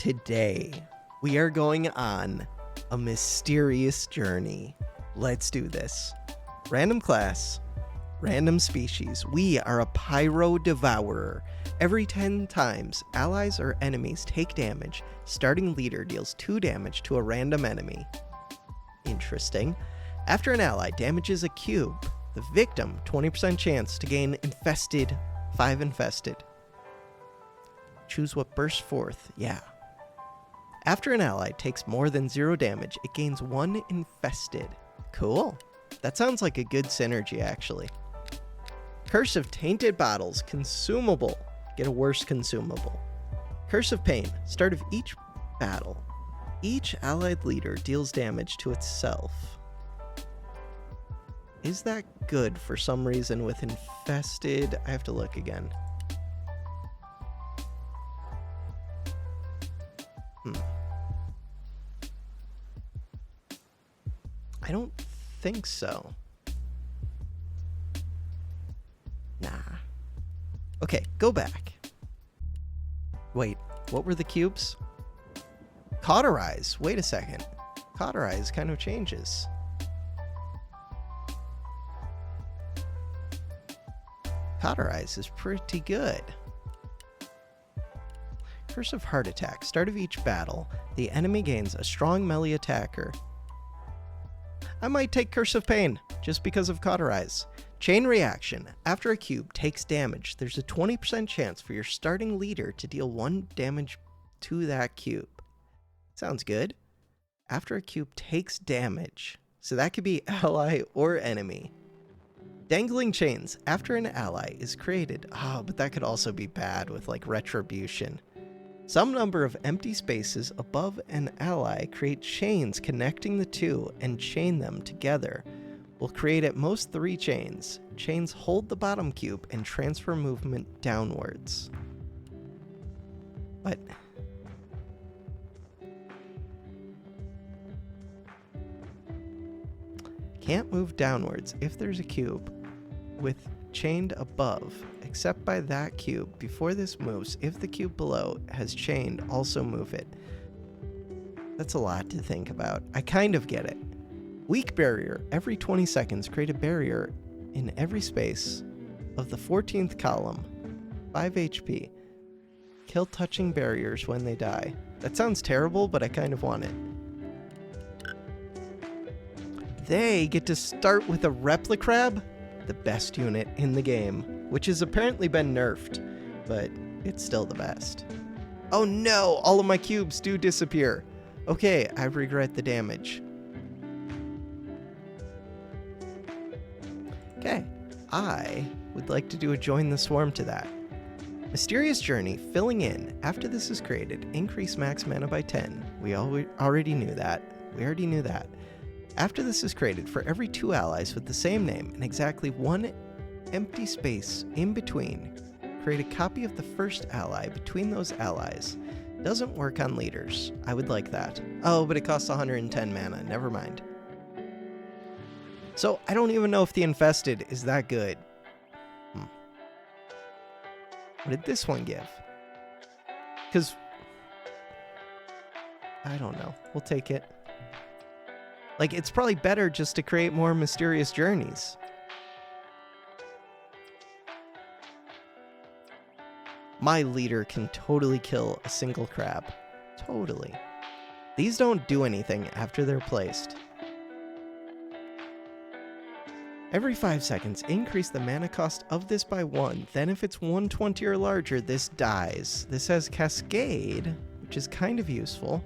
Today, we are going on a mysterious journey. Let's do this. Random class, random species. We are a Pyro Devourer. Every 10 times allies or enemies take damage, starting leader deals 2 damage to a random enemy. Interesting. After an ally damages a cube, the victim 20% chance to gain infested, 5 infested. Choose what bursts forth. Yeah. After an ally takes more than 0 damage, it gains 1 infested. Cool. That sounds like a good synergy, actually. Curse of Tainted Bottles, consumable. Get a worse consumable. Curse of Pain, start of each battle. Each allied leader deals damage to itself. Is that good for some reason with infested? I have to look again. I don't think so. Nah. Okay, go back. Wait, what were the cubes? Cauterize. Wait a second. Cauterize kind of changes. Cauterize is pretty good. Curse of Heart Attack. Start of each battle, the enemy gains a strong melee attacker. I might take Curse of Pain, just because of Cauterize. Chain Reaction. After a cube takes damage, there's a 20% chance for your starting leader to deal 1 damage to that cube. Sounds good. After a cube takes damage, so that could be ally or enemy. Dangling Chains. After an ally is created, but that could also be bad with like Retribution. Some number of empty spaces above an ally create chains connecting the two and chain them together. Will create at most 3 chains. Chains hold the bottom cube and transfer movement downwards. What? Can't move downwards if there's a cube with chained above, except by that cube. Before this moves, if the cube below has chained, also move it. That's a lot to think about. I kind of get it. Weak barrier. Every 20 seconds, create a barrier in every space of the 14th column. 5 HP. Kill touching barriers when they die. That sounds terrible, but I kind of want it. They get to start with a Replicrab, the best unit in the game, which has apparently been nerfed, but it's still the best. Oh no, all of my cubes do disappear. Okay, I regret the damage. Okay, I would like to do a Join the Swarm to that. Mysterious Journey, filling in. After this is created, increase max mana by 10. We already knew that. After this is created, for every 2 allies with the same name and exactly 1 empty space in between, create a copy of the first ally between those allies. Doesn't work on leaders. I would like that. Oh, but it costs 110 mana. Never mind. So I don't even know if the Infested is that good. What did this one give? Because I don't know. We'll take it. Like, it's probably better just to create more Mysterious Journeys. My leader can totally kill a single crab. Totally. These don't do anything after they're placed. Every 5 seconds, increase the mana cost of this by 1. Then if it's 120 or larger, this dies. This has Cascade, which is kind of useful.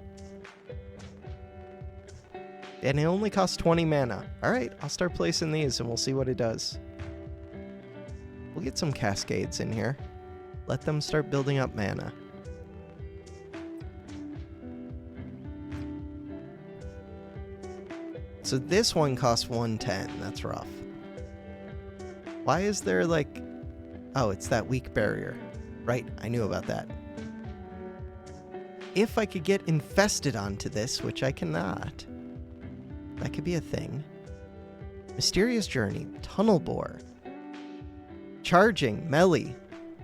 And it only costs 20 mana. Alright, I'll start placing these and we'll see what it does. We'll get some Cascades in here. Let them start building up mana. So this one costs 110. That's rough. Why is there like... Oh, it's that weak barrier. Right, I knew about that. If I could get infested onto this, which I cannot... That could be a thing. Mysterious Journey, Tunnel Bore. Charging, melee.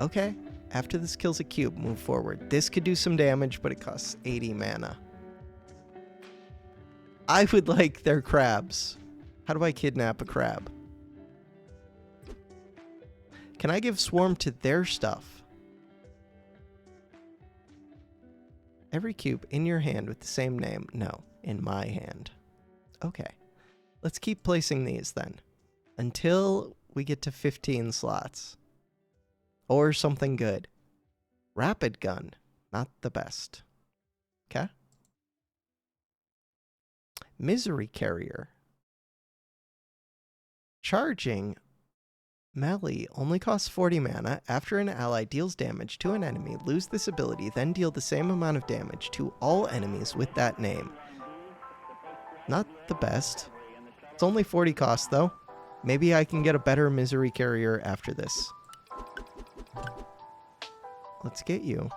Okay, After this kills a cube, move forward. This could do some damage, but it costs 80 mana. I would like their crabs. How do I kidnap a crab? Can I give Swarm to their stuff? Every cube in your hand with the same name. No, in my hand. Okay. Let's keep placing these then. Until we get to 15 slots. Or something good. Rapid gun. Not the best. Okay. Misery carrier. Charging melee only costs 40 mana. After an ally deals damage to an enemy, lose this ability, then deal the same amount of damage to all enemies with that name. Not the best. It's only 40 cost though. Maybe I can get a better misery carrier after this. Let's get you.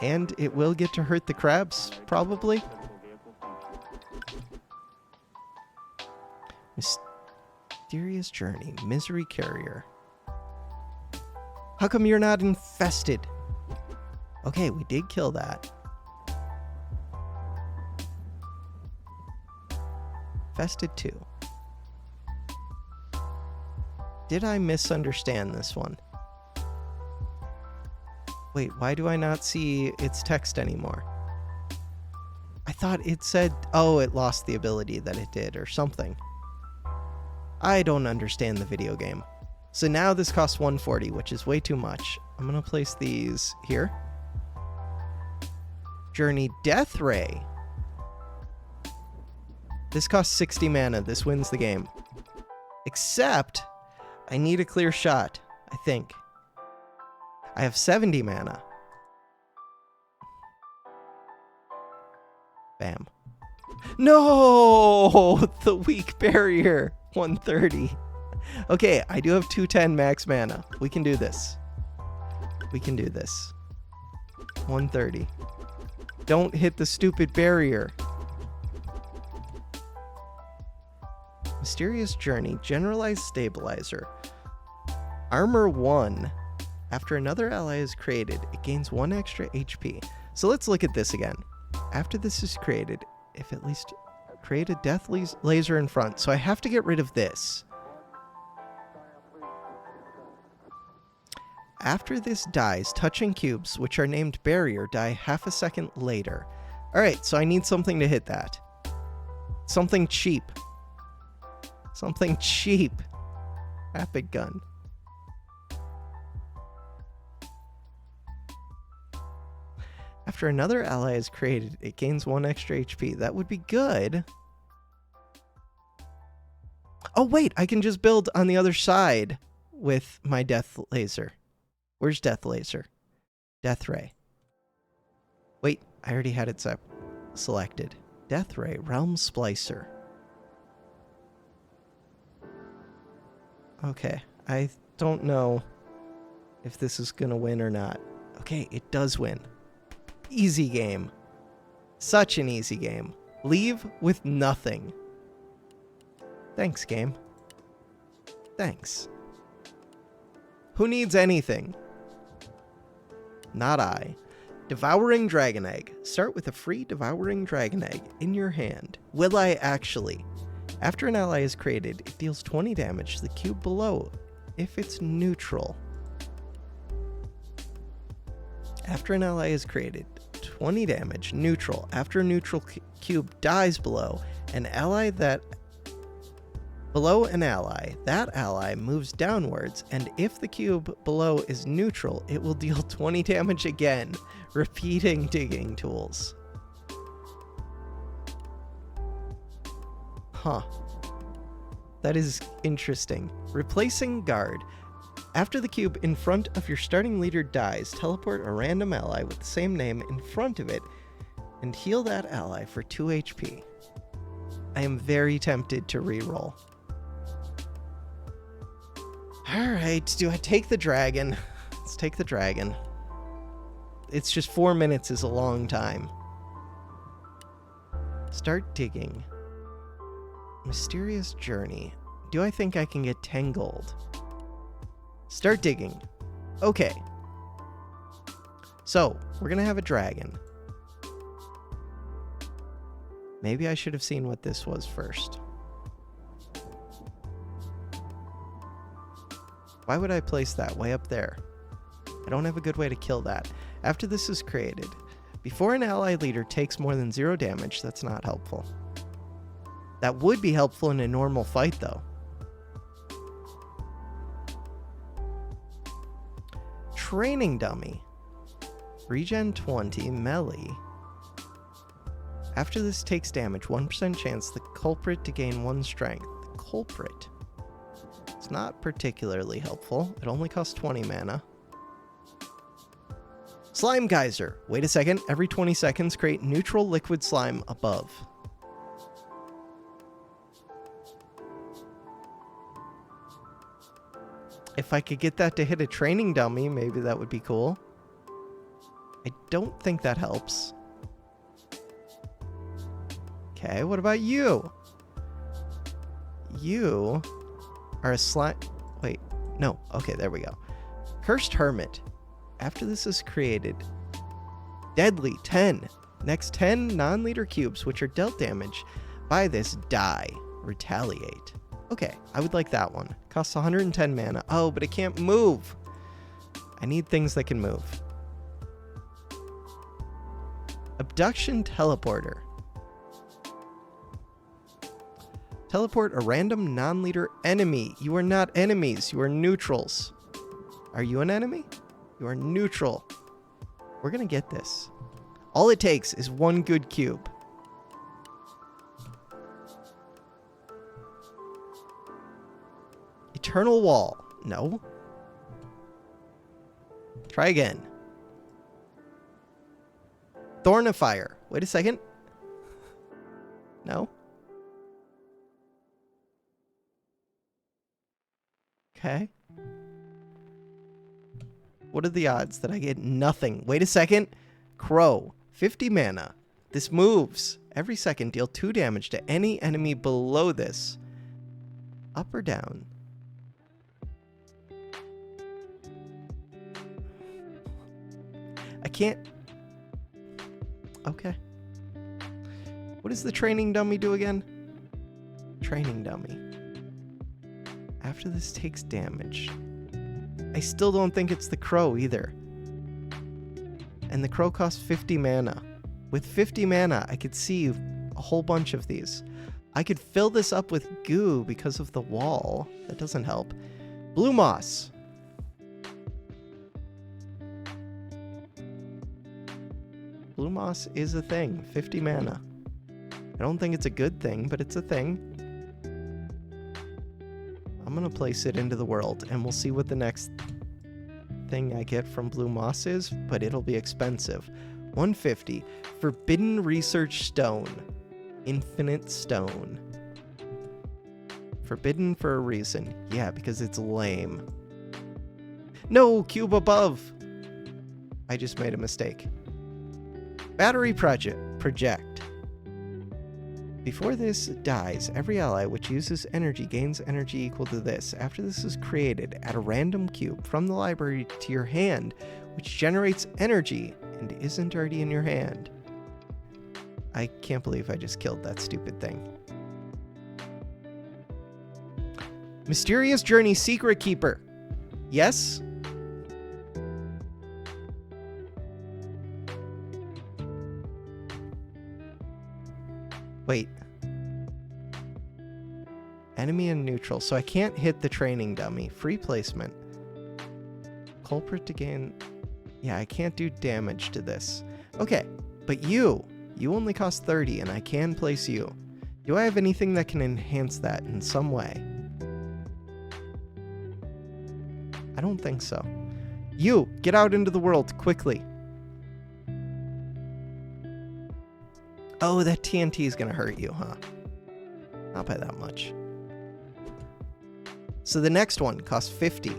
And it will get to hurt the crabs, probably. Mysterious Journey, Misery Carrier. How come you're not infested? Okay, we did kill that. Infested 2. Did I misunderstand this one? Wait, why do I not see its text anymore? I thought it said, oh, it lost the ability that it did or something. I don't understand the video game. So now this costs 140, which is way too much. I'm going to place these here. Journey Death Ray. This costs 60 mana. This wins the game. Except, I need a clear shot, I think. I have 70 mana. Bam. No! The weak barrier. 130. Okay, I do have 210 max mana. We can do this. We can do this. 130. Don't hit the stupid barrier. Mysterious Journey, Generalized Stabilizer. Armor 1. After another ally is created, it gains 1 extra HP. So let's look at this again. After this is created, if at least create a death laser in front. So I have to get rid of this. After this dies, touching cubes, which are named barrier, die half a second later. Alright, so I need something to hit that. Something cheap. Something cheap. Rapid gun. After another ally is created, it gains 1 extra HP. That would be good. Oh, wait, I can just build on the other side with my death laser. Where's death laser? Death ray. Wait, I already had it selected. Death ray, realm splicer. Okay, I don't know if this is gonna win or not. Okay, it does win. Easy game. Such an easy game. Leave with nothing. Thanks, game. Thanks. Who needs anything? Not I. Devouring Dragon Egg. Start with a free Devouring Dragon Egg in your hand. Will I actually? After an ally is created, it deals 20 damage to the cube below if it's neutral. After an ally is created, 20 damage, neutral. After a neutral cube dies below an ally that that ally moves downwards, and if the cube below is neutral, it will deal 20 damage again, repeating digging tools. Huh. That is interesting. Replacing guard. After the cube in front of your starting leader dies, teleport a random ally with the same name in front of it and heal that ally for 2 HP. I am very tempted to reroll. Alright, do I take the dragon? Let's take the dragon. It's just 4 minutes is a long time. Start digging. Mysterious Journey. Do I think I can get 10 gold? Start digging. Okay. So, we're going to have a dragon. Maybe I should have seen what this was first. Why would I place that way up there? I don't have a good way to kill that. After this is created, before an ally leader takes more than 0 damage, that's not helpful. That would be helpful in a normal fight, though. Training dummy. Regen 20, melee. After this takes damage, 1% chance the culprit to gain 1 strength. The culprit. It's not particularly helpful. It only costs 20 mana. Slime Geyser. Wait a second. Every 20 seconds, create neutral liquid slime above. If I could get that to hit a training dummy, maybe that would be cool. I don't think that helps. Okay, what about you? You are a slime... Wait, no. Okay, there we go. Cursed Hermit. After this is created, deadly 10. Next 10 non-leader cubes, which are dealt damage by this, die. Retaliate. Okay, I would like that one. Costs 110 mana. Oh, but it can't move. I need things that can move. Abduction Teleporter. Teleport a random non-leader enemy. You are not enemies. You are neutrals. Are you an enemy? You are neutral. We're going to get this. All it takes is 1 good cube. Eternal Wall. No. Try again. Thorn of Fire. Wait a second. No. Okay. What are the odds that I get nothing? Wait a second. Crow. 50 mana. This moves. Every second, deal 2 damage to any enemy below this. Up or down? I can't... Okay. What does the training dummy do again? Training dummy. After this takes damage. I still don't think it's the crow either. And the crow costs 50 mana. With 50 mana, I could see a whole bunch of these. I could fill this up with goo because of the wall. That doesn't help. Blue moss. Blue moss is a thing. 50 mana. I don't think it's a good thing, but it's a thing. I'm going to place it into the world, and we'll see what the next thing I get from blue moss is, but it'll be expensive. 150. Forbidden Research Stone. Infinite Stone. Forbidden for a reason. Yeah, because it's lame. No, cube above. I just made a mistake. Battery Project. Before this dies, every ally which uses energy gains energy equal to this. After this is created, add a random cube from the library to your hand, which generates energy and isn't already in your hand. I can't believe I just killed that stupid thing. Mysterious Journey Secret Keeper. Yes? Wait. Enemy and neutral. So I can't hit the training dummy. Free placement. Culprit to gain... Yeah, I can't do damage to this. Okay, but you only cost 30 and I can place you. Do I have anything that can enhance that in some way? I don't think so. You, get out into the world quickly. Oh, that TNT is going to hurt you, huh? Not by that much. So the next one costs 50.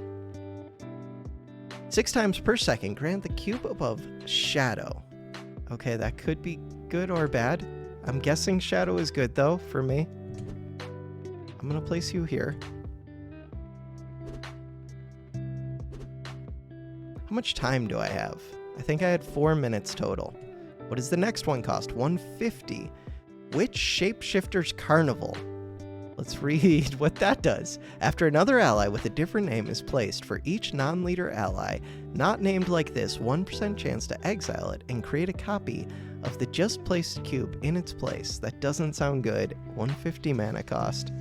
6 times per second, grant the cube above Shadow. Okay, that could be good or bad. I'm guessing Shadow is good, though, for me. I'm going to place you here. How much time do I have? I think I had 4 minutes total. What does the next one cost? 150. Which Shapeshifter's Carnival? Let's read what that does. After another ally with a different name is placed, for each non-leader ally not named like this, 1% chance to exile it and create a copy of the just placed cube in its place. That doesn't sound good. 150 mana cost.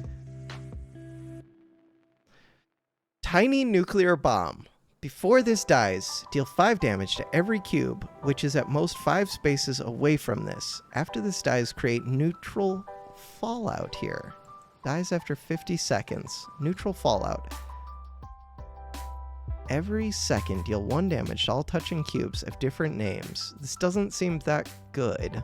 Tiny Nuclear Bomb. Before this dies, deal 5 damage to every cube, which is at most 5 spaces away from this. After this dies, create neutral fallout here. Dies after 50 seconds. Neutral fallout. Every second, deal 1 damage to all touching cubes of different names. This doesn't seem that good.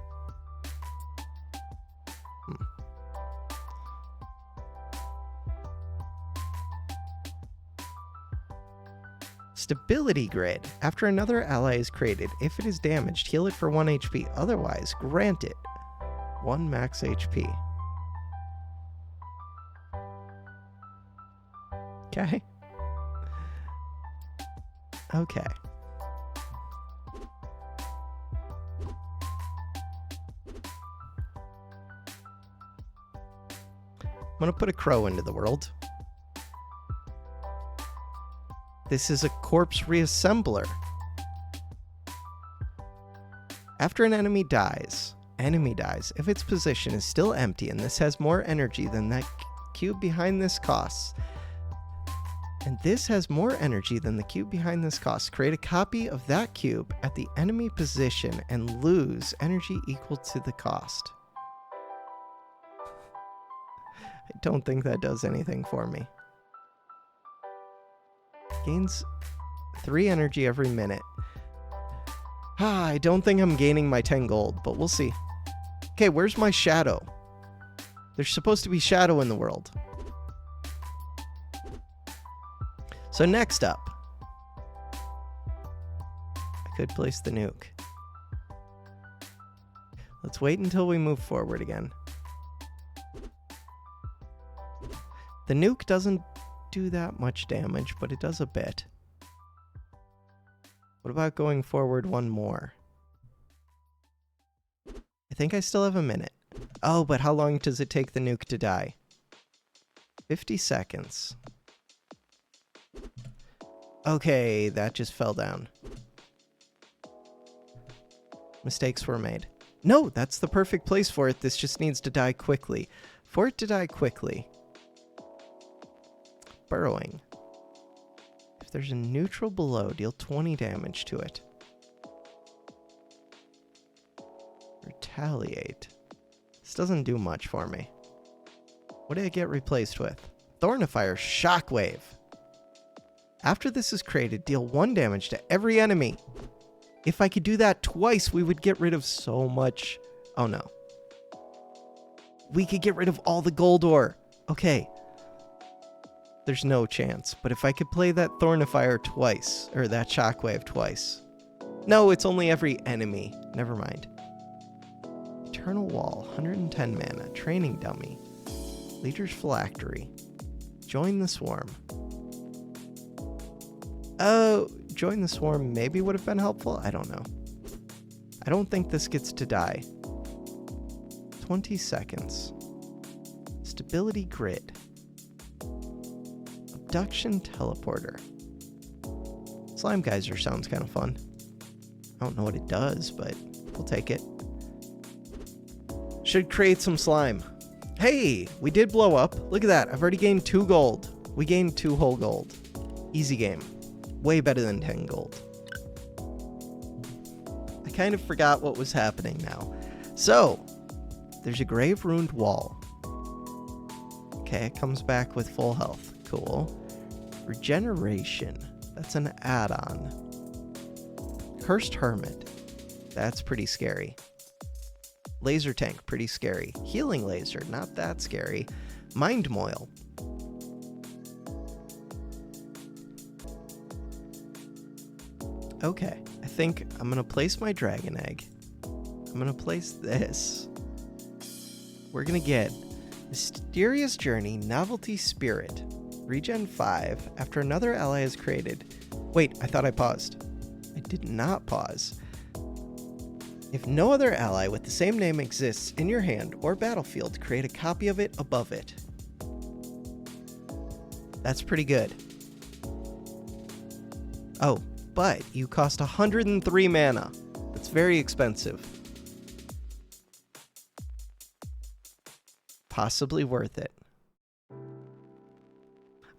Stability Grid. After another ally is created, if it is damaged, heal it for 1 HP. Otherwise, grant it 1 max HP. Okay. Okay. I'm gonna put a crow into the world. This is a corpse reassembler. After an enemy dies, if its position is still empty and this has more energy than that cube behind this costs, create a copy of that cube at the enemy position and lose energy equal to the cost. I don't think that does anything for me. Gains 3 energy every minute. I don't think I'm gaining my 10 gold, but we'll see. Okay, where's my shadow? There's supposed to be shadow in the world. So next up, I could place the nuke. Let's wait until we move forward again. The nuke doesn't do that much damage, but it does a bit. What about going forward one more? I think I still have a minute. Oh, but how long does it take the nuke to die? 50 seconds. Okay, that just fell down. Mistakes were made. No, that's the perfect place for it. This just needs to die quickly. For it to die quickly, burrowing. If there's a neutral below, deal 20 damage to it. Retaliate. This doesn't do much for me. What did I get replaced with? Thornifier Shockwave. After this is created, deal 1 damage to every enemy. If I could do that twice, we would get rid of so much. Oh no. We could get rid of all the gold ore. Okay. There's no chance. But if I could play that Thornifier twice, or that Shockwave twice. No, it's only every enemy. Never mind. Eternal Wall, 110 mana. Training Dummy. Leader's Phylactery. Join the Swarm. Oh, join the Swarm maybe would have been helpful? I don't know. I don't think this gets to die. 20 seconds. Stability Grid. Abduction Teleporter. Slime Geyser sounds kind of fun. I don't know what it does, but we'll take it. Should create some slime. Hey, we did blow up. Look at that. I've already gained 2 gold. We gained 2 whole gold. Easy game. Way better than 10 gold. I kind of forgot what was happening now. So, there's a Grave Ruined Wall. Okay, it comes back with full health. Cool. Regeneration. That's an add-on. Cursed Hermit. That's pretty scary. Laser Tank. Pretty scary. Healing Laser. Not that scary. Mind Moil. Okay, I think I'm going to place my Dragon Egg. I'm going to place this. We're going to get Mysterious Journey, Novelty Spirit, Regen 5. After another ally is created. Wait, I thought I paused. I did not pause. If no other ally with the same name exists in your hand or battlefield, create a copy of it above it. That's pretty good. Oh, but you cost 103 mana. That's very expensive. Possibly worth it.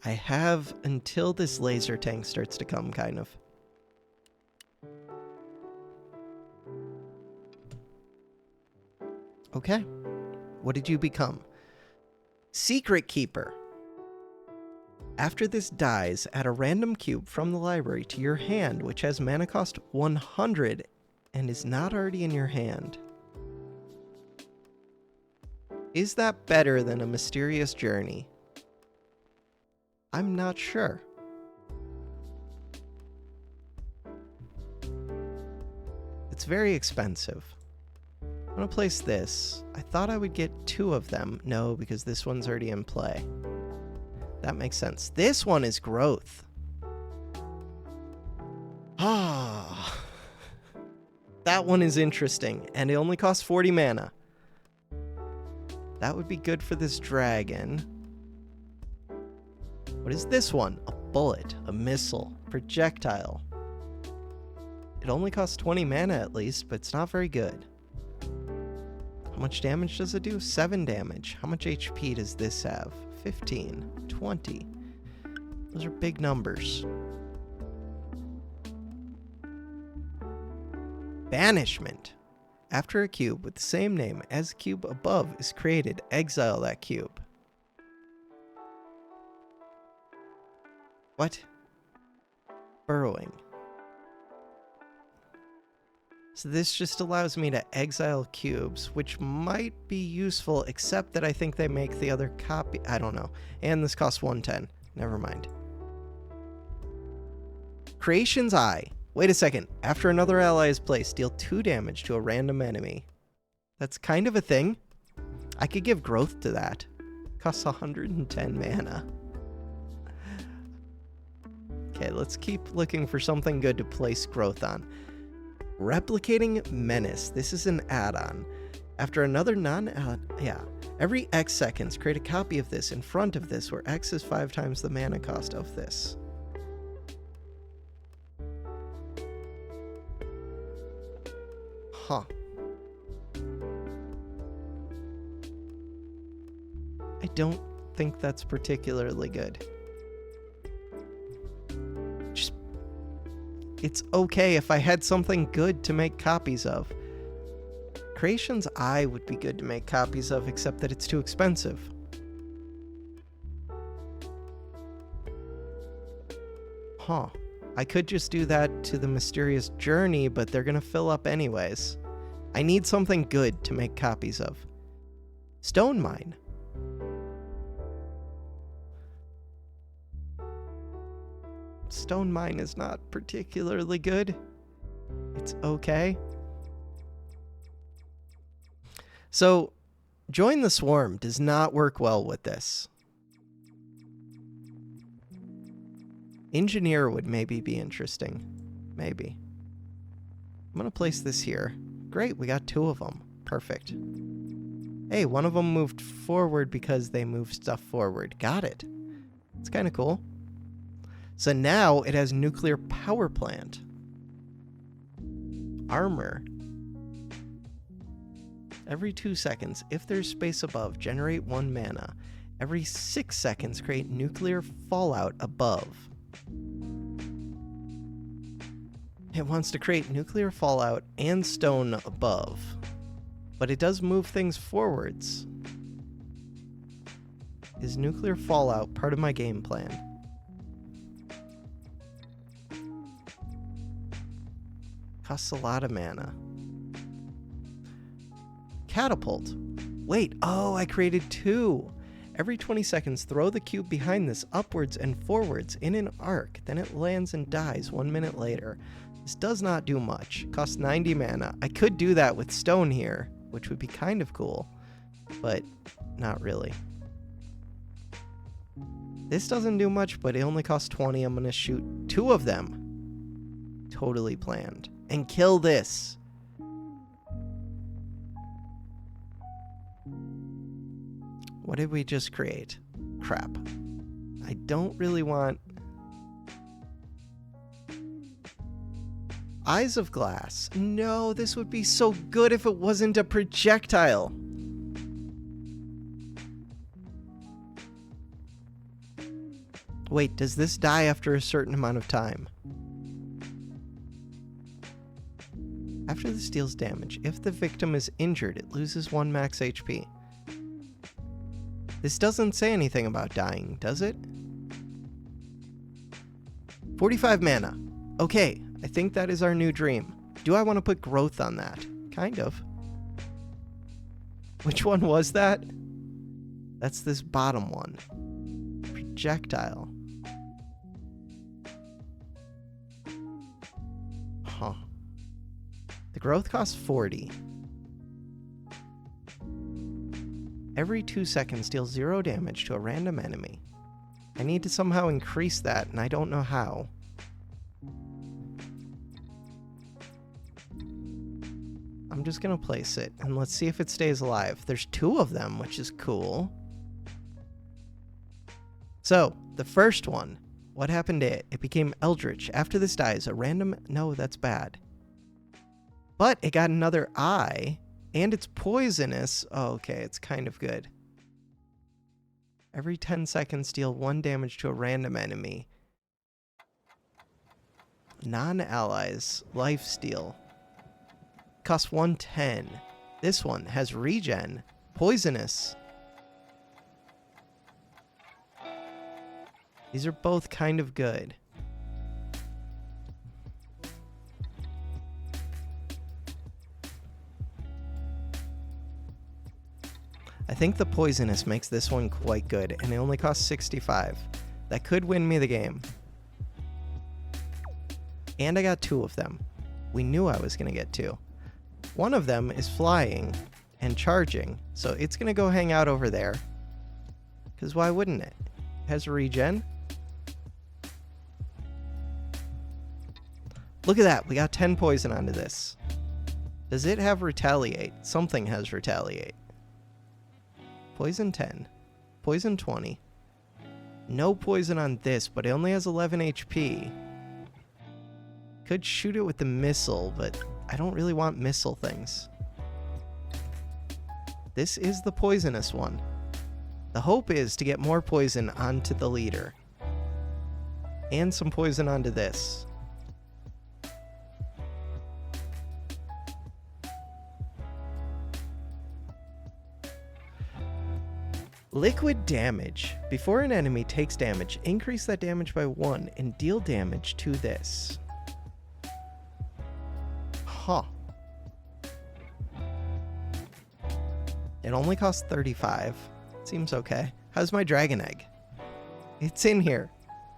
I have until this laser tank starts to come, kind of. Okay. What did you become? Secret Keeper. After this dies, add a random cube from the library to your hand, which has mana cost 100 and is not already in your hand. Is that better than a Mysterious Journey? I'm not sure. It's very expensive. I'm gonna place this. I thought I would get 2 of them. No, because this one's already in play. That makes sense. This one is growth. Ah. That one is interesting, and it only costs 40 mana. That would be good for this dragon. What is this one? A bullet, a missile, projectile. It only costs 20 mana at least, but it's not very good. How much damage does it do? 7 damage. How much HP does this have? 15, 20. Those are big numbers. Banishment. After a cube with the same name as the cube above is created, exile that cube. What? Burrowing. So this just allows me to exile cubes, which might be useful, except that I think they make the other copy. I don't know. And this costs 110. Never mind. Creation's Eye. Wait a second. After another ally is placed, deal 2 damage to a random enemy. That's kind of a thing. I could give growth to that. Costs 110 mana. Okay, let's keep looking for something good to place growth on. Replicating Menace. This is an add-on. After another every X seconds, create a copy of this in front of this, where X is 5 times the mana cost of this. Huh. I don't think that's particularly good. It's okay if I had something good to make copies of. Creation's Eye would be good to make copies of, except that it's too expensive. Huh. I could just do that to the Mysterious Journey, but they're gonna fill up anyways. I need something good to make copies of. Stone Mine. Stone Mine is not particularly good. It's okay. So, Join the Swarm does not work well with this. Engineer would maybe be interesting. Maybe. I'm going to place this here. Great, we got 2 of them. Perfect. Hey, one of them moved forward because they moved stuff forward. Got it. It's kind of cool. So now it has nuclear power plant. Armor. Every 2 seconds, if there's space above, generate 1 mana. Every 6 seconds, create nuclear fallout above. It wants to create nuclear fallout and stone above. But it does move things forwards. Is nuclear fallout part of my game plan? Costs a lot of mana. Catapult. Wait, oh, I created 2. Every 20 seconds, throw the cube behind this upwards and forwards in an arc. Then it lands and dies 1 minute later. This does not do much. Costs 90 mana. I could do that with stone here, which would be kind of cool, but not really. This doesn't do much, but it only costs 20. I'm going to shoot 2 of them. totally planned. And kill this. What did we just create? Crap. I don't really want... Eyes of glass. No, this would be so good if it wasn't a projectile. Wait, does this die after a certain amount of time? After this deals damage, if the victim is injured, it loses 1 max HP. This doesn't say anything about dying, does it? 45 mana. Okay, I think that is our new dream. Do I want to put growth on that? Kind of. Which one was that? That's this bottom one. Projectile. Huh. The growth costs 40. Every 2 seconds deals 0 damage to a random enemy. I need to somehow increase that, and I don't know how. I'm just gonna place it, and let's see if it stays alive. There's 2 of them, which is cool. So, the first one. What happened to it? It became Eldritch. After this dies, a random... No, that's bad. But it got another eye, and it's poisonous. Oh, okay, it's kind of good. Every 10 seconds, deal 1 damage to a random enemy. Non-allies. Lifesteal. Costs 110. This one has regen. Poisonous. These are both kind of good. I think the poisonous makes this one quite good, and it only costs 65. That could win me the game. And I got 2 of them. We knew I was going to get 2. One of them is flying and charging, so it's going to go hang out over there. Because why wouldn't it? It has regen. Look at that, we got 10 poison onto this. Does it have retaliate? Something has retaliate. Poison 10. Poison 20. No poison on this, but it only has 11 HP. Could shoot it with the missile, but I don't really want missile things. This is the poisonous one. The hope is to get more poison onto the leader. And some poison onto this. Liquid damage. Before an enemy takes damage, increase that damage by 1 and deal damage to this. Huh. It only costs 35. Seems okay. How's my dragon egg? It's in here.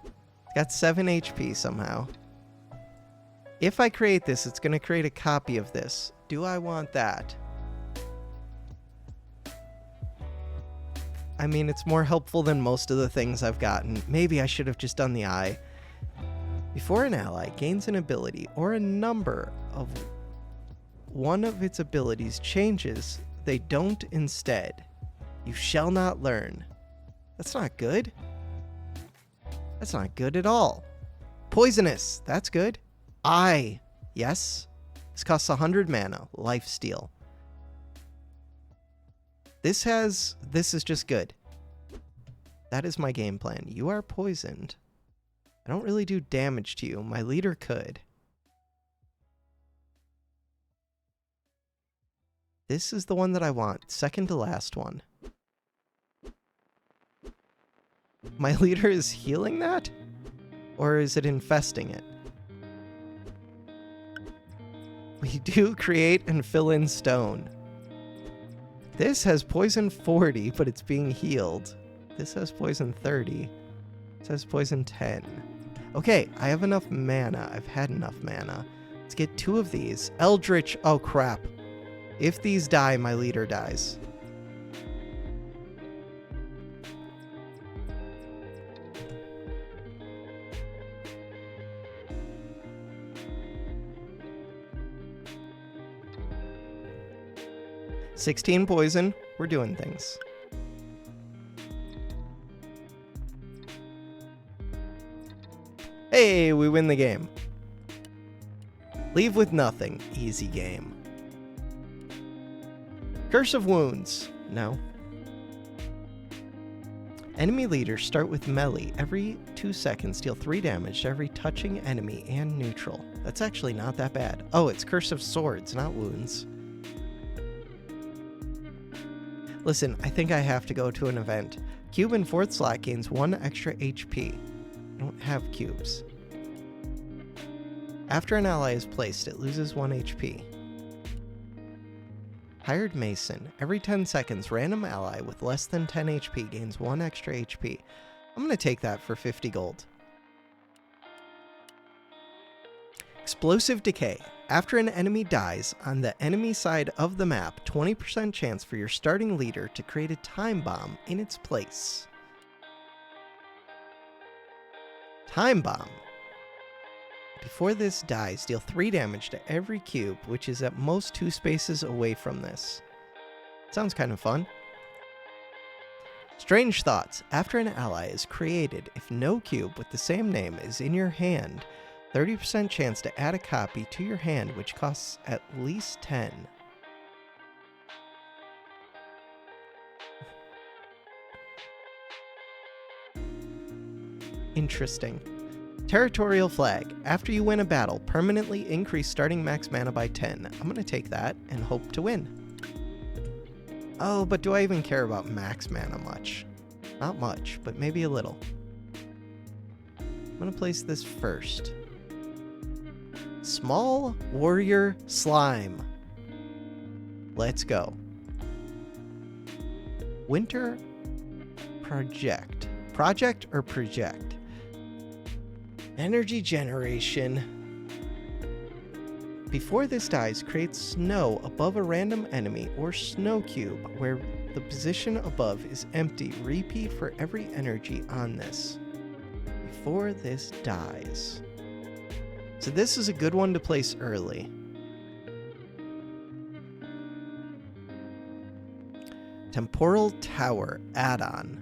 It's got 7 HP somehow. If I create this, it's going to create a copy of this. Do I want that? I mean, it's more helpful than most of the things I've gotten. Maybe I should have just done the eye. Before an ally gains an ability or a number of one of its abilities changes, they don't instead. You shall not learn. That's not good. That's not good at all. Poisonous. That's good. Eye. Yes. This costs 100 mana. Lifesteal. This is just good. That is my game plan. You are poisoned. I don't really do damage to you. My leader could. This is the one that I want. Second to last one. My leader is healing that? Or is it infesting it? We do create and fill in stone. This has poison 40, but it's being healed. This has poison 30. This has poison 10. Okay, I have enough mana. I've had enough mana. Let's get 2 of these. Eldritch. Oh, crap. If these die, my leader dies. 16 poison. We're doing things. Hey, we win the game. Leave with nothing. Easy game. Curse of Wounds. No. Enemy leaders start with melee. Every 2 seconds, deal 3 damage to every touching enemy and neutral. That's actually not that bad. Oh, it's Curse of Swords, not Wounds. Listen, I think I have to go to an event. Cube in 4th slot gains 1 extra HP. I don't have cubes. After an ally is placed, it loses 1 HP. Hired Mason. Every 10 seconds, random ally with less than 10 HP gains 1 extra HP. I'm going to take that for 50 gold. Explosive Decay. After an enemy dies, on the enemy side of the map, 20% chance for your starting leader to create a time bomb in its place. Time Bomb. Before this dies, deal 3 damage to every cube, which is at most 2 spaces away from this. Sounds kind of fun. Strange Thoughts. After an ally is created, if no cube with the same name is in your hand, 30% chance to add a copy to your hand, which costs at least 10. Interesting. Territorial Flag. After you win a battle, permanently increase starting max mana by 10. I'm going to take that and hope to win. Oh, but do I even care about max mana much? Not much, but maybe a little. I'm going to place this first. Small Warrior Slime. Let's go. Winter Project. Project or Project? Energy generation. Before this dies, create snow above a random enemy or snow cube where the position above is empty. Repeat for every energy on this. Before this dies. So this is a good one to place early. Temporal Tower add-on.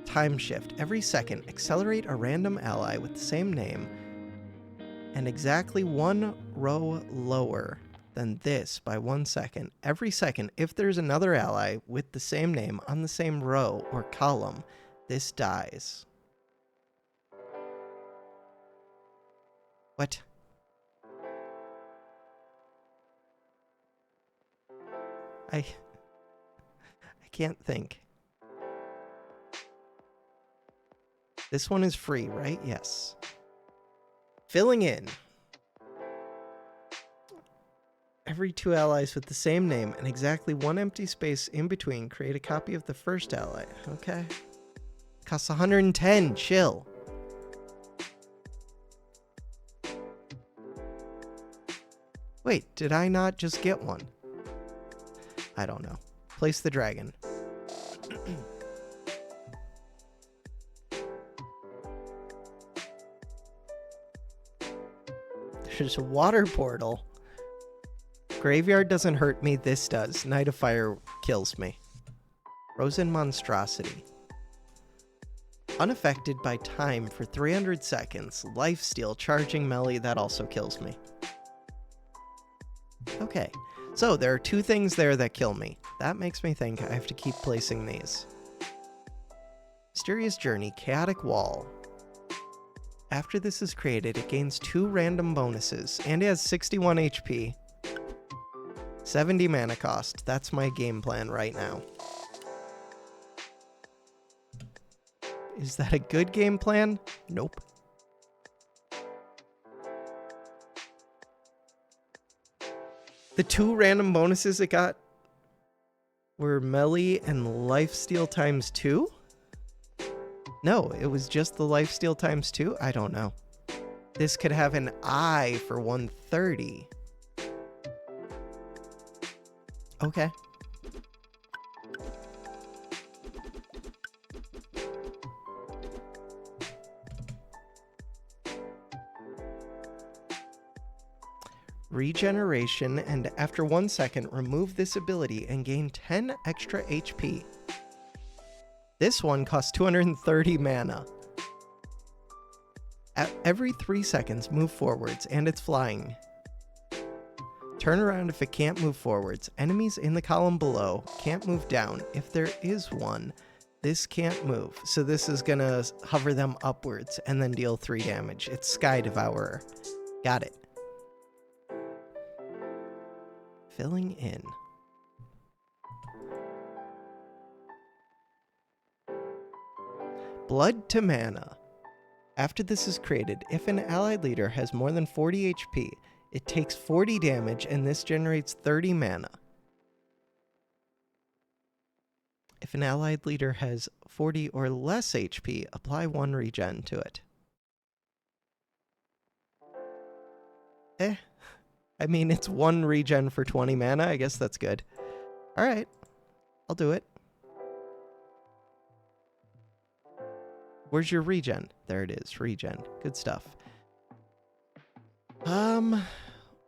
Time Shift. Every second, accelerate a random ally with the same name and exactly 1 row lower than this by 1 second. Every second, if there's another ally with the same name on the same row or column, this dies. What? I can't think. This one is free, right? Yes. Filling in. Every 2 allies with the same name and exactly 1 empty space in between, create a copy of the first ally. Okay. Costs 110. Chill. Wait, did I not just get one? I don't know. Place the dragon. There's a water portal. Graveyard doesn't hurt me, this does. Night of Fire kills me. Frozen Monstrosity. Unaffected by time for 300 seconds. Lifesteal, charging melee, that also kills me. Okay, so there are 2 things there that kill me. That makes me think I have to keep placing these. Mysterious Journey, Chaotic Wall. After this is created, it gains 2 random bonuses, and it has 61 HP. 70 mana cost. That's my game plan right now. Is that a good game plan? Nope. The 2 random bonuses it got were melee and lifesteal times 2? No, it was just the lifesteal times 2? I don't know. This could have an eye for 130. Okay. regeneration, and after 1 second, remove this ability and gain 10 extra HP. This one costs 230 mana. At every 3 seconds, move forwards, and it's flying. Turn around if it can't move forwards. Enemies in the column below can't move down. If there is one, this can't move. So this is gonna hover them upwards and then deal 3 damage. It's Sky Devourer. Got it. Filling in. Blood to Mana. After this is created, if an allied leader has more than 40 HP, it takes 40 damage and this generates 30 mana. If an allied leader has 40 or less HP, apply 1 regen to it. I mean, it's 1 regen for 20 mana. I guess that's good. Alright, I'll do it. Where's your regen? There it is, regen. Good stuff.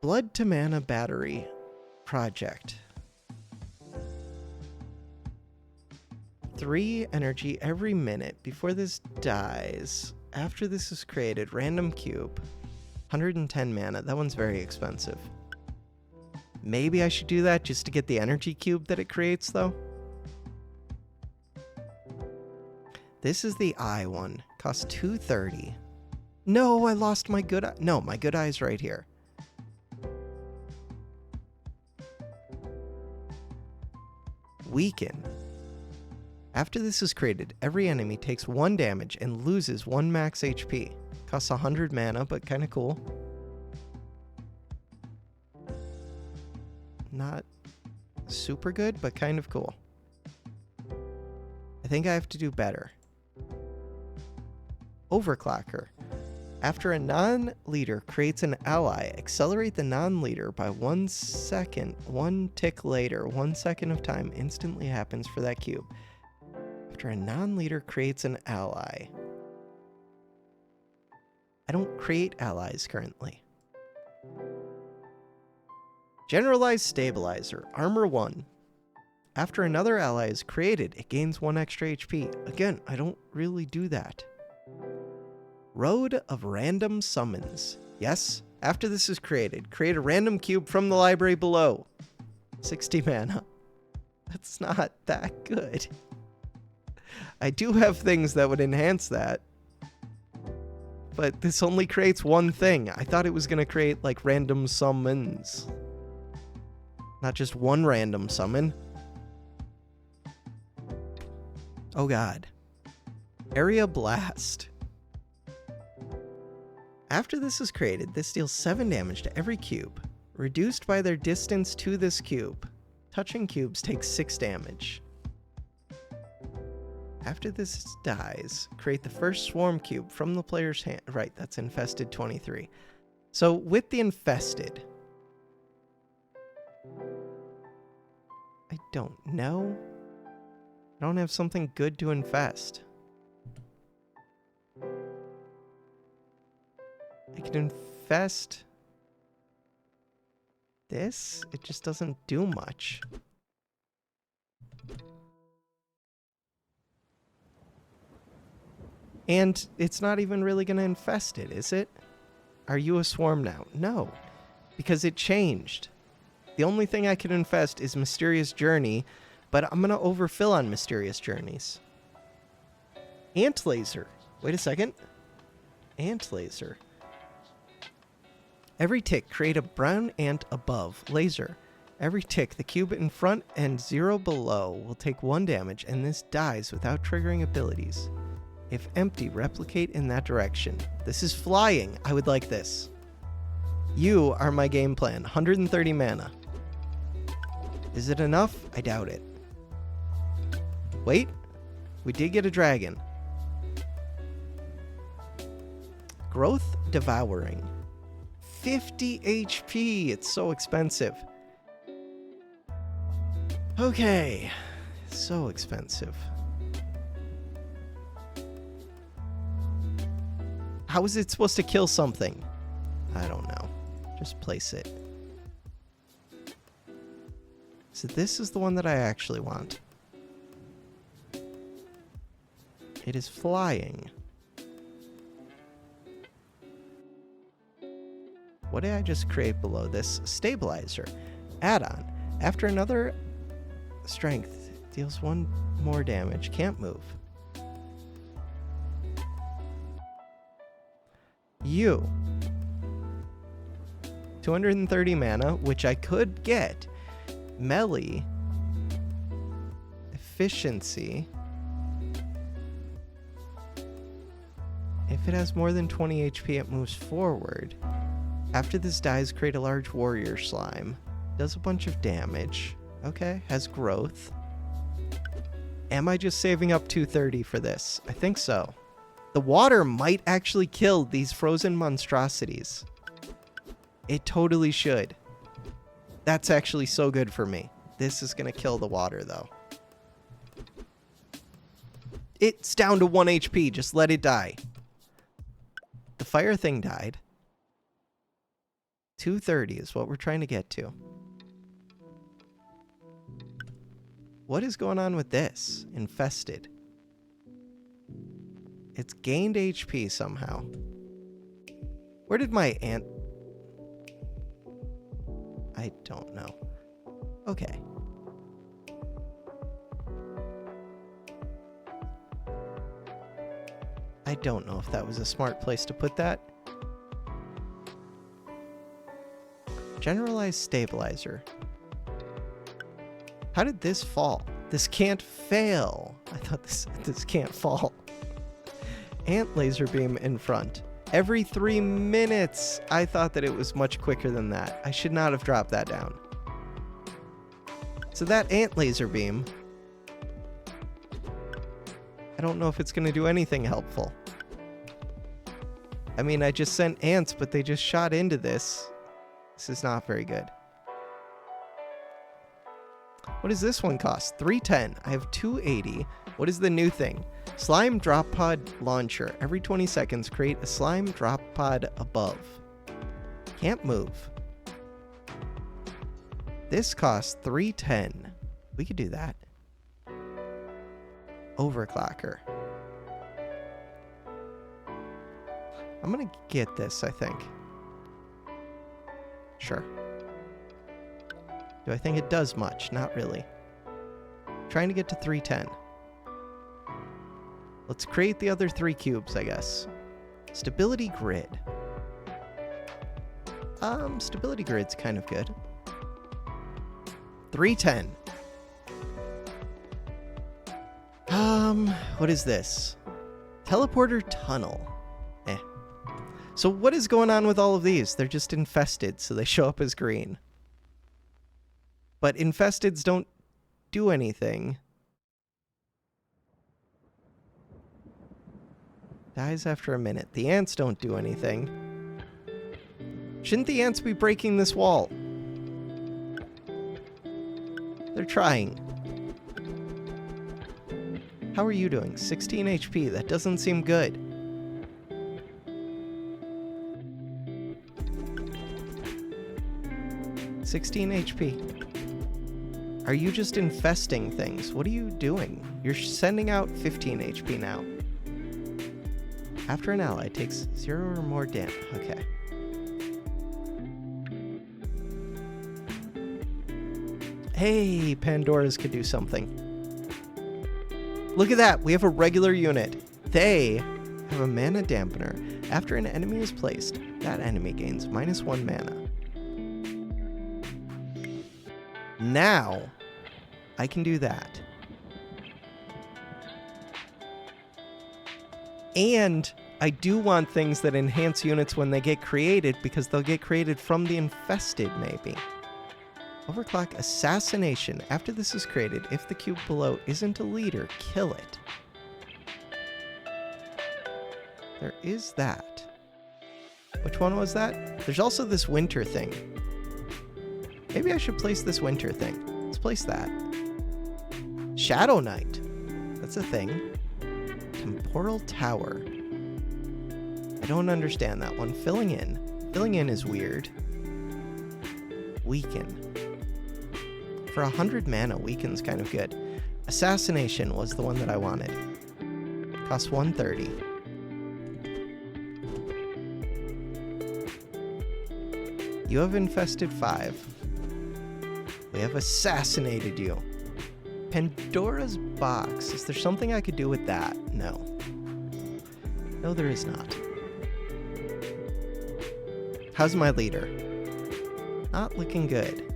Blood to Mana Battery Project. 3 energy every minute before this dies. After this is created, random cube. 110 mana. That one's very expensive. Maybe I should do that just to get the energy cube that it creates, though. This is the eye one. Costs 230. No, I lost my good eye. No, my good eye's right here. Weaken. After this is created, every enemy takes 1 damage and loses 1 max HP. Costs 100 mana, but kind of cool. Not super good, but kind of cool. I think I have to do better. Overclocker. After a non-leader creates an ally, accelerate the non-leader by 1 second. 1 tick later, 1 second of time instantly happens for that cube. After a non-leader creates an ally. I don't create allies currently. Generalized Stabilizer, Armor 1. After another ally is created, it gains 1 extra HP. Again, I don't really do that. Road of Random Summons. Yes, after this is created, create a random cube from the library below. 60 mana. That's not that good. I do have things that would enhance that. But this only creates 1 thing. I thought it was going to create, like, random summons. Not just 1 random summon. Oh god. Area Blast. After this is created, this deals 7 damage to every cube, reduced by their distance to this cube. Touching cubes takes 6 damage. After this dies, create the first swarm cube from the player's hand. Right, that's infested 23. So with the infested, I don't know. I don't have something good to infest. I can infest this. It just doesn't do much. And it's not even really going to infest it, is it? Are you a swarm now? No, because it changed. The only thing I can infest is Mysterious Journey, but I'm going to overfill on Mysterious Journeys. Ant Laser. Wait a second. Ant Laser. Every tick, create a brown ant above. Laser. Every tick, the cube in front and 0 below will take 1 damage, and this dies without triggering abilities. If empty, replicate in that direction. This is flying. I would like this. You are my game plan. 130 mana. Is it enough? I doubt it. Wait. We did get a dragon. Growth Devouring. 50 HP. It's so expensive. Okay. So expensive. How is it supposed to kill something? I don't know. Just place it. So this is the one that I actually want. It is flying. What did I just create below this? Stabilizer. Add-on. After another strength, deals 1 more damage. Can't move. You. 230 mana, which I could get. Melee. Efficiency. If it has more than 20 HP, it moves forward. After this dies, create a large warrior slime. Does a bunch of damage. Okay, has growth. Am I just saving up 230 for this? I think so. The water might actually kill these frozen monstrosities. It totally should. That's actually so good for me. This is going to kill the water, though. It's down to 1 HP. Just let it die. The fire thing died. 230 is what we're trying to get to. What is going on with this? Infested. It's gained HP somehow. Where did my ant... I don't know. Okay. I don't know if that was a smart place to put that. Generalized stabilizer. How did this fall? This can't fail. I thought this can't fall. Ant laser beam in front. Every 3 minutes. I thought that it was much quicker than that. I should not have dropped that down. So that ant laser beam, I don't know if it's going to do anything helpful. I mean, I just sent ants, but they just shot into this. This is not very good. What does this one cost? 310. I have 280. What is the new thing? Slime drop pod launcher. Every 20 seconds, create a slime drop pod above. Can't move. This costs 310. We could do that. Overclocker. I'm gonna get this, I think. Sure. Do I think it does much? Not really. Trying to get to 310. Let's create the other 3 cubes, I guess. Stability grid. Stability grid's kind of good. 310. What is this? Teleporter tunnel. So what is going on with all of these? They're just infested, so they show up as green. But infesteds don't do anything. Dies after a minute. The ants don't do anything. Shouldn't the ants be breaking this wall? They're trying. How are you doing? 16 HP. That doesn't seem good. HP. Are you just infesting things? What are you doing? You're sending out 15 HP now. After an ally takes 0 or more damage. Okay. Hey, Pandora's could do something. Look at that. We have a regular unit. They have a mana dampener. After an enemy is placed, that enemy gains -1 mana. Now, I can do that. And I do want things that enhance units when they get created, because they'll get created from the infested, maybe. Overclock assassination. After this is created, if the cube below isn't a leader, kill it. There is that. Which one was that? There's also this winter thing. Maybe I should place this winter thing. Let's place that. Shadow Knight. That's a thing. Temporal Tower. I don't understand that one. Filling in. Filling in is weird. Weaken. for 100 mana, Weaken's kind of good. Assassination was the one that I wanted. Costs 130. You have infested 5. We have assassinated you. Pandora's box. Is there something I could do with that? No. No, there is not. How's my leader? Not looking good.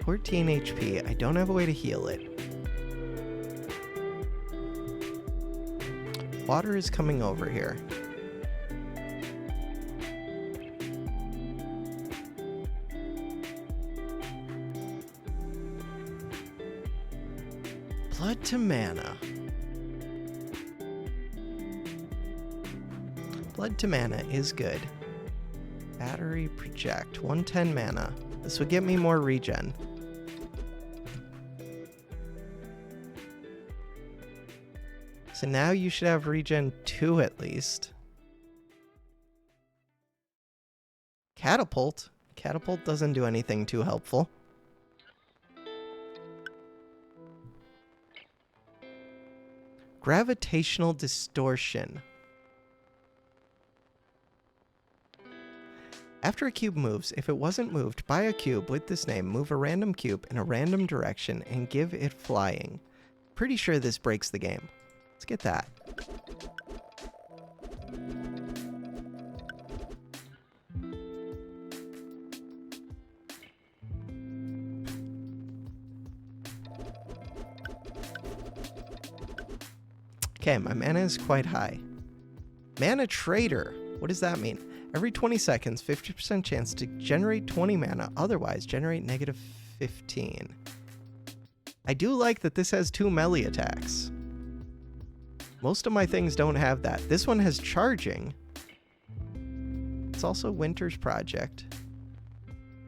14 HP. I don't have a way to heal it. Water is coming over here. Blood to mana. Blood to mana is good. Battery project. 110 mana. This would get me more regen. So now you should have regen 2 at least. Catapult. Catapult doesn't do anything too helpful. Gravitational distortion. After a cube moves, if it wasn't moved by a cube with this name, move a random cube in a random direction and give it flying. Pretty sure this breaks the game. Let's get that. Okay, my mana is quite high. Mana Trader. What does that mean? Every 20 seconds, 50% chance to generate 20 mana, otherwise generate negative 15. I do like that this has 2 melee attacks. Most of my things don't have that. This one has charging. It's also Winter's Project.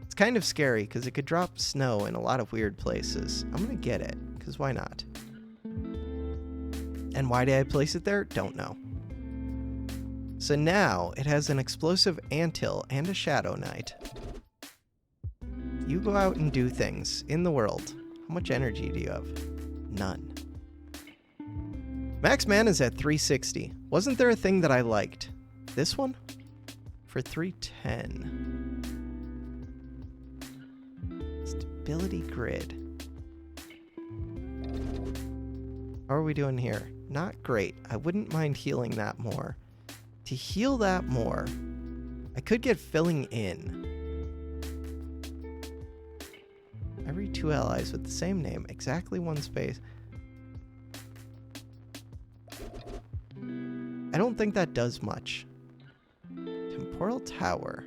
It's kind of scary because it could drop snow in a lot of weird places. I'm going to get it, because why not? And why did I place it there? Don't know. So now it has an explosive anthill and a Shadow Knight. You go out and do things in the world. How much energy do you have? None. Max mana is at 360. Wasn't there a thing that I liked? This one? For 310. Stability Grid. How are we doing here? Not great. I wouldn't mind healing that more. To heal that more, I could get Filling In. Every 2 allies with the same name, exactly 1 space. I don't think that does much. Temporal Tower.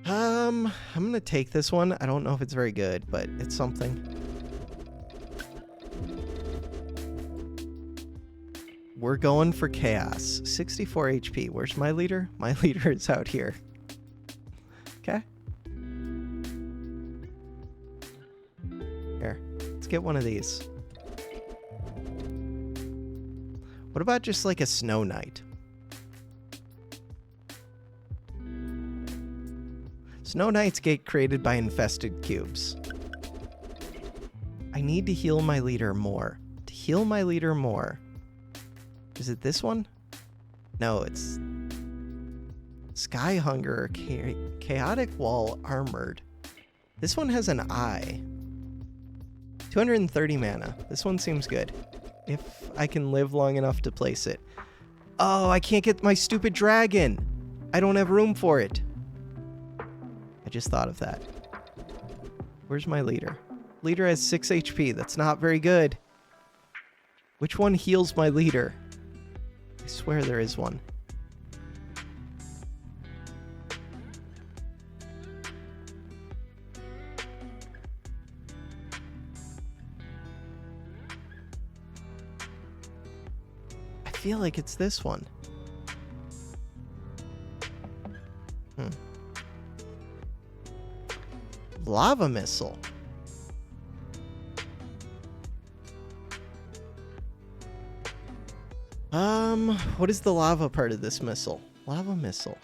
I'm gonna take this one. I don't know if it's very good, but it's something. We're going for chaos. 64 HP. Where's my leader? My leader is out here. Okay. Here, let's get one of these. What about just like a Snow Knight? Snow Knights get created by infested cubes. I need to heal my leader more. To heal my leader more. Is it this one? No, it's Sky Hunger, Chaotic Wall Armored. This one has an eye. 230 mana. This one seems good. If I can live long enough to place it. Oh, I can't get my stupid dragon. I don't have room for it. I just thought of that. Where's my leader? Leader has 6 HP. That's not very good. Which one heals my leader? I swear there is one. I feel like it's this one. Lava Missile. What is the lava part of this missile? Lava missile.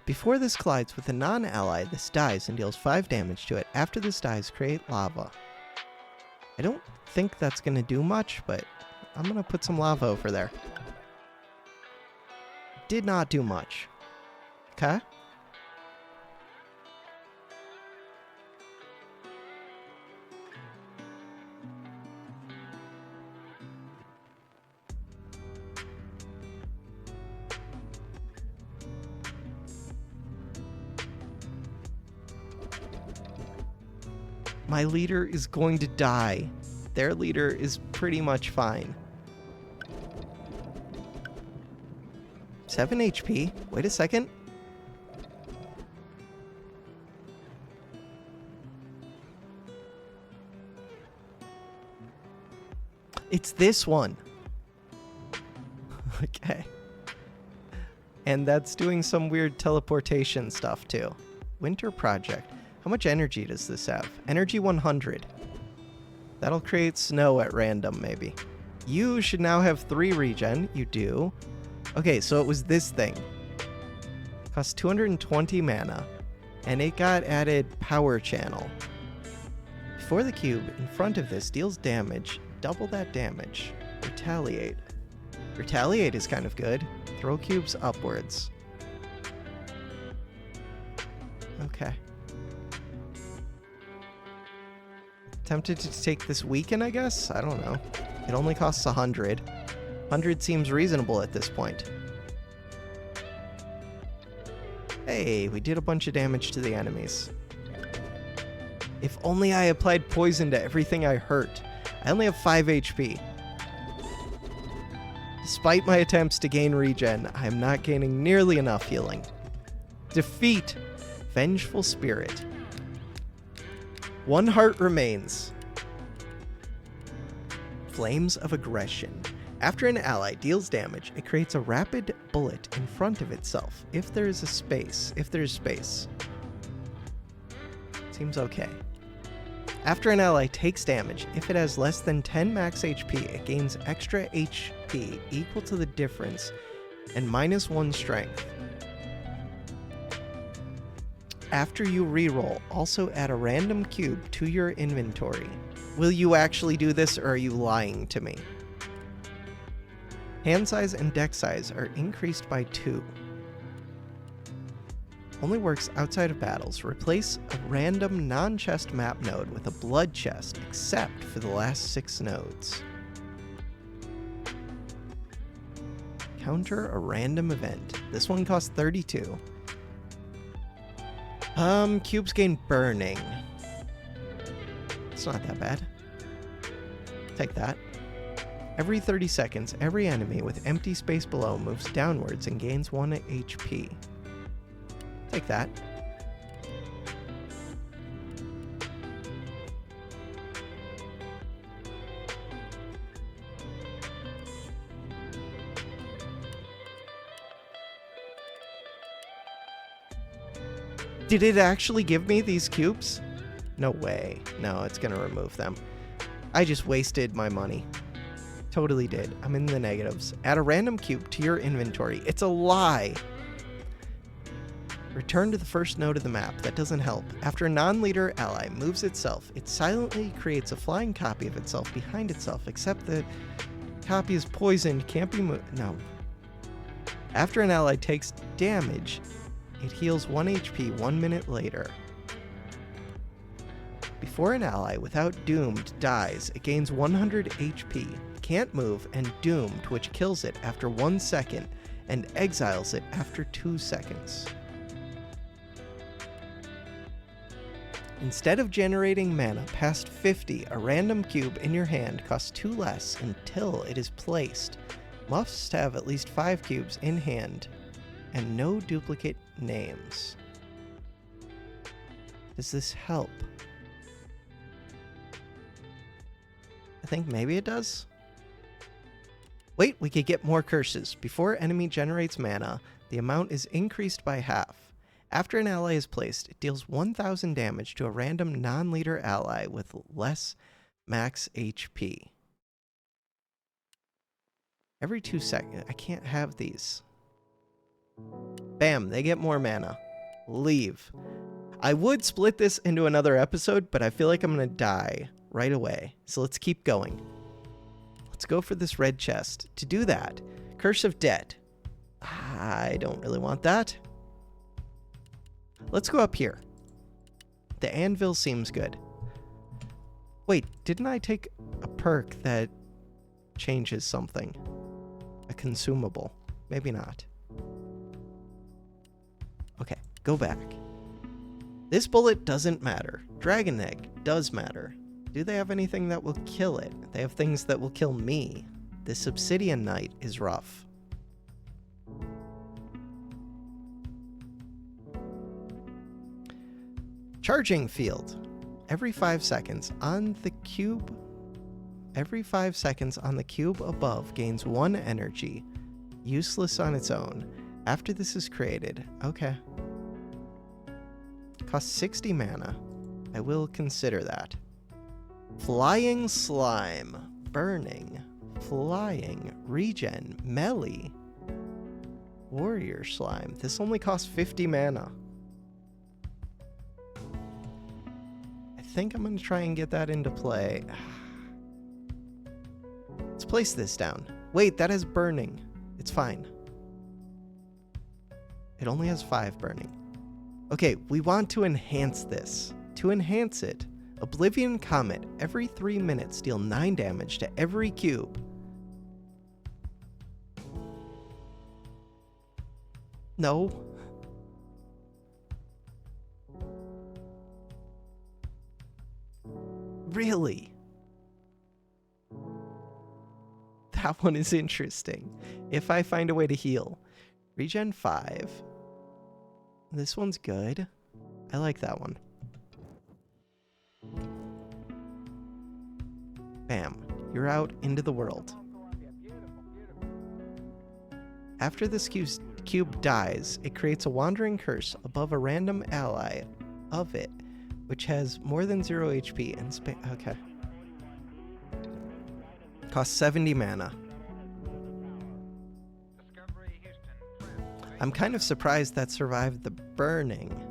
Before this collides with a non-ally, this dies and deals 5 damage to it. After this dies, create lava. I don't think that's going to do much, but I'm going to put some lava over there. Did not do much. Okay. My leader is going to die. Their leader is pretty much fine. 7 HP. Wait a second. It's this one. Okay. And that's doing some weird teleportation stuff too. Winter Project. How much energy does this have? Energy 100. That'll create snow at random, maybe. You should now have 3 regen. You do. Okay, so it was this thing. Cost 220 mana. And it got added Power Channel. Before the cube, in front of this, deals damage. Double that damage. Retaliate. Retaliate is kind of good. Throw cubes upwards. Okay. Tempted to take this weaken, I guess? I don't know. It only costs 100. 100 seems reasonable at this point. Hey, we did a bunch of damage to the enemies. If only I applied poison to everything I hurt. I only have 5 HP. Despite my attempts to gain regen, I am not gaining nearly enough healing. Defeat. Vengeful Spirit. 1 heart remains. Flames of Aggression. After an ally deals damage, it creates a rapid bullet in front of itself if there is a space. If there's space. Seems okay. After an ally takes damage, if it has less than 10 max HP, it gains extra HP equal to the difference and -1 strength. After you reroll, also add a random cube to your inventory. Will you actually do this, or are you lying to me? Hand size and deck size are increased by 2. Only works outside of battles. Replace a random non-chest map node with a blood chest, except for the last 6 nodes. Counter a random event. This one costs 32. Cubes gain burning. It's not that bad. Take that. Every 30 seconds, every enemy with empty space below moves downwards and gains 1 HP. Take that. Did it actually give me these cubes? No way. No, it's gonna remove them. I just wasted my money. Totally did. I'm in the negatives. Add a random cube to your inventory. It's a lie. Return to the first node of the map. That doesn't help. After a non-leader ally moves itself, it silently creates a flying copy of itself behind itself, except the copy is poisoned, can't be moved. No. After an ally takes damage, it heals 1 HP 1 minute later. Before an ally without Doomed dies, it gains 100 HP, can't move, and Doomed, which kills it after 1 second, and exiles it after 2 seconds. Instead of generating mana past 50, a random cube in your hand costs 2 less until it is placed. Must have at least 5 cubes in hand, and no duplicate names. Does this help? I think maybe it does. Wait, we could get more curses. Before enemy generates mana, the amount is increased by half. After an ally is placed, it deals 1000 damage to a random non-leader ally with less max HP. Every 2 seconds. I can't have these. Bam, they get more mana. Leave. I would split this into another episode, but I feel like I'm going to die right away. So let's keep going. Let's go for this red chest. To do that, Curse of Debt. I don't really want that. Let's go up here. The anvil seems good. Wait, didn't I take a perk that changes something? A consumable. Maybe not. Okay, go back. This bullet doesn't matter. Dragon egg does matter. Do they have anything that will kill it? They have things that will kill me. This obsidian knight is rough. Charging field. Every 5 seconds on the cube. Every 5 seconds on the cube above gains 1 energy. Useless on its own. After this is created. Okay. Costs 60 mana. I will consider that. Flying slime. Burning. Flying. Regen. Melee. Warrior slime. This only costs 50 mana. I think I'm going to try and get that into play. Let's place this down. Wait, that has burning. It's fine. It only has 5 burning. Okay, we want to enhance this. To enhance it, Oblivion Comet. Every 3 minutes, deal 9 damage to every cube. No. Really? That one is interesting. If I find a way to heal. Regen 5. This one's good. I like that one. Bam. You're out into the world. After this cube dies, it creates a wandering curse above a random ally of it, which has more than 0 HP and okay. Costs 70 mana. I'm kind of surprised that survived the burning.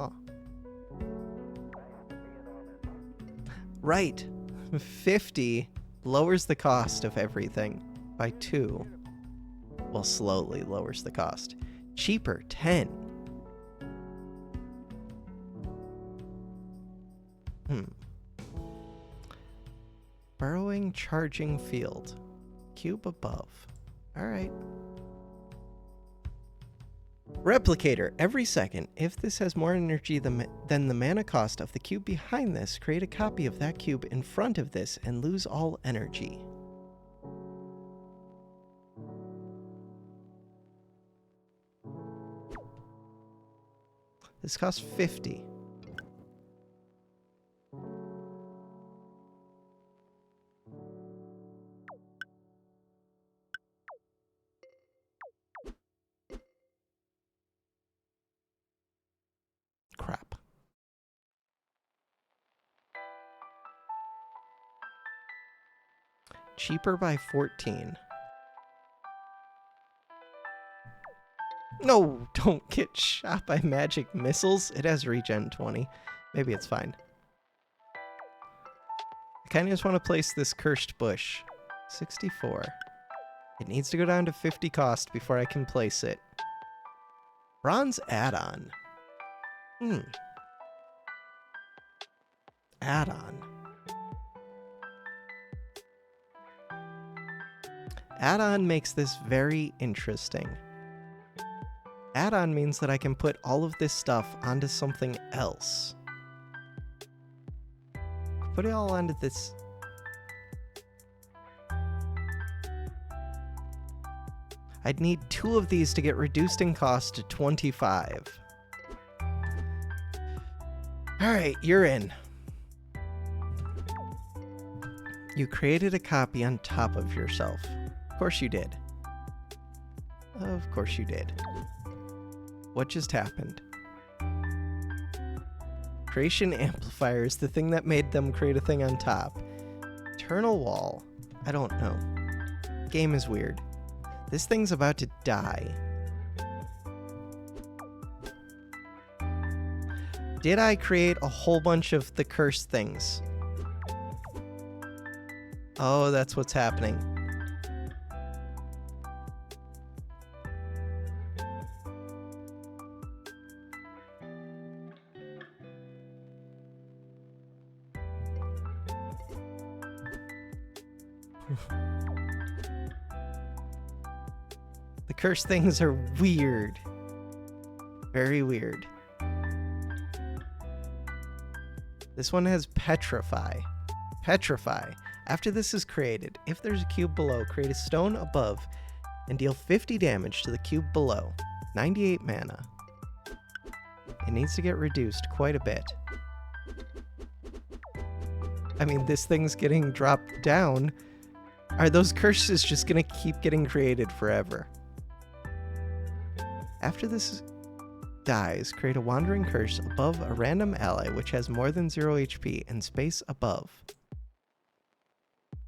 Oh. Right. 50 lowers the cost of everything by 2. Well, slowly lowers the cost. Cheaper, 10. Burrowing charging field. Cube above. Alright. Replicator. Every second, if this has more energy than the mana cost of the cube behind this, create a copy of that cube in front of this and lose all energy. This costs 50. Crap. Cheaper by 14. No, don't get shot by magic missiles. It has regen 20. Maybe it's fine. I kind of just want to place this cursed bush. 64. It needs to go down to 50 cost before I can place it. Bronze add-on. Add-on. Add-on makes this very interesting. Add-on means that I can put all of this stuff onto something else. Put it all onto this. I'd need 2 of these to get reduced in cost to 25. Alright, you're in. You created a copy on top of yourself. Of course you did. Of course you did. What just happened? Creation amplifier is the thing that made them create a thing on top. Eternal wall. I don't know. game is weird. This thing's about to die. Did I create a whole bunch of the cursed things? Oh, that's what's happening. The cursed things are weird. Very weird. This one has Petrify. Petrify. After this is created, if there's a cube below, create a stone above and deal 50 damage to the cube below. 98 mana. It needs to get reduced quite a bit. I mean, this thing's getting dropped down. Are those curses just gonna keep getting created forever? After this dies, create a wandering curse above a random ally which has more than 0 HP and space above.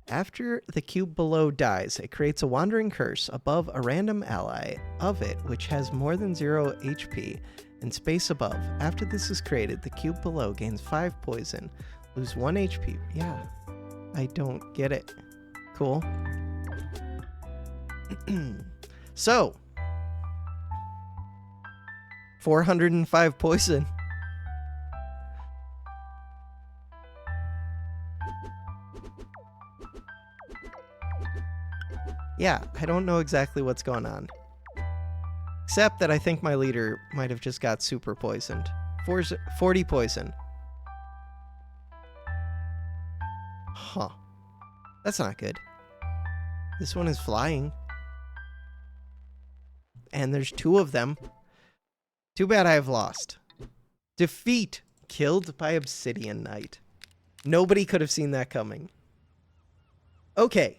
After the cube below dies, it creates a wandering curse above a random ally of it which has more than 0 HP and space above. After this is created, the cube below gains 5 poison, lose 1 HP. Yeah, I don't get it. Cool. So, 405 poison. Yeah, I don't know exactly what's going on. Except that I think my leader might have just got super poisoned. 40 poison. Huh. That's not good. This one is flying. And there's 2 of them. Too bad I have lost. Defeat. Killed by Obsidian Knight. Nobody could have seen that coming. Okay.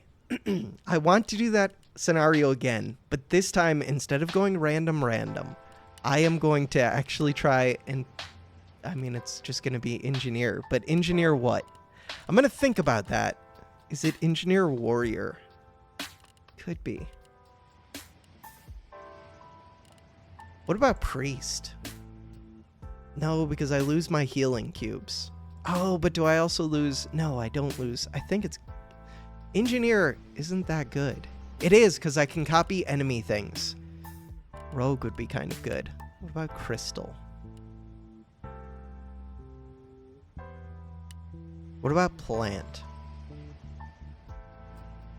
I want to do that scenario again, but this time, instead of going random, I am going to actually try and... I mean, it's just going to be engineer, but engineer what? I'm going to think about that. Is it engineer warrior? Could be. What about priest? No, because I lose my healing cubes. Oh, but do I also lose... No, I don't lose. I think it's... Engineer isn't that good. It is, because I can copy enemy things. Rogue would be kind of good. What about crystal? What about plant?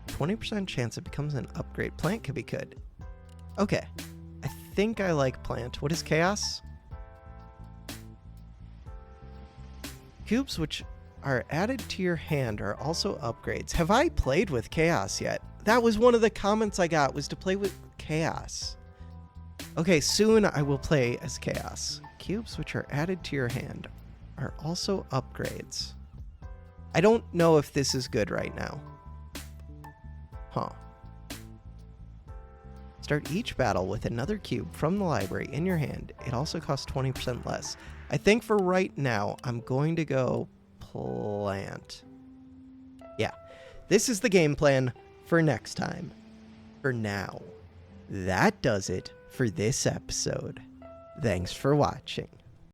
20% chance it becomes an upgrade. Plant could be good. Okay. I think I like plant. What is chaos? Cubes which are added to your hand are also upgrades. Have I played with chaos yet? That was one of the comments I got, was to play with chaos. Okay, soon I will play as chaos. Cubes which are added to your hand are also upgrades. I don't know if this is good right now. Huh. Start each battle with another cube from the library in your hand. It also costs 20% less. I think for right now, I'm going to go plant. Yeah, this is the game plan for next time. For now, that does it for this episode. Thanks for watching.